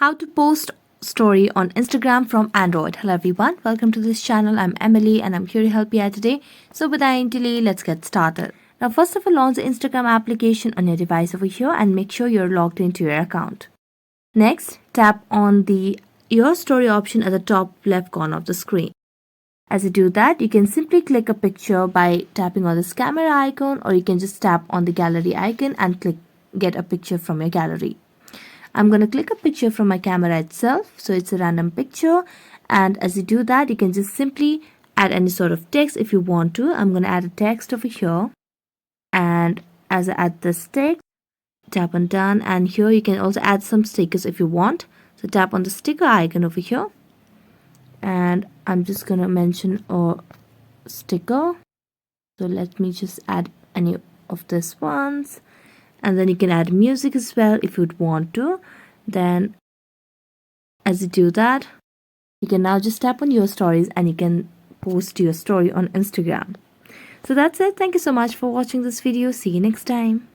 How to post story on Instagram from Android. Hello everyone, welcome to this channel. I'm Emily and I'm here to help you out today. So without any delay, let's get started. Now first of all, launch the Instagram application on your device over here and make sure you're logged into your account. Next, tap on the Your Story option at the top left corner of the screen. As you do that, you can simply click a picture by tapping on this camera icon, or you can just tap on the gallery icon and click get a picture from your gallery. I'm going to click a picture from my camera itself, so it's a random picture. And as you do that, you can just simply add any sort of text if you want to. I'm going to add a text over here, and as I add this text, tap on done, and here you can also add some stickers if you want. So tap on the sticker icon over here, and I'm just going to mention a sticker. So let me just add any of these ones. And then you can add music as well if you'd want to. Then as you do that, you can now just tap on your stories and you can post your story on Instagram. So that's it. Thank you so much for watching this video. See you next time.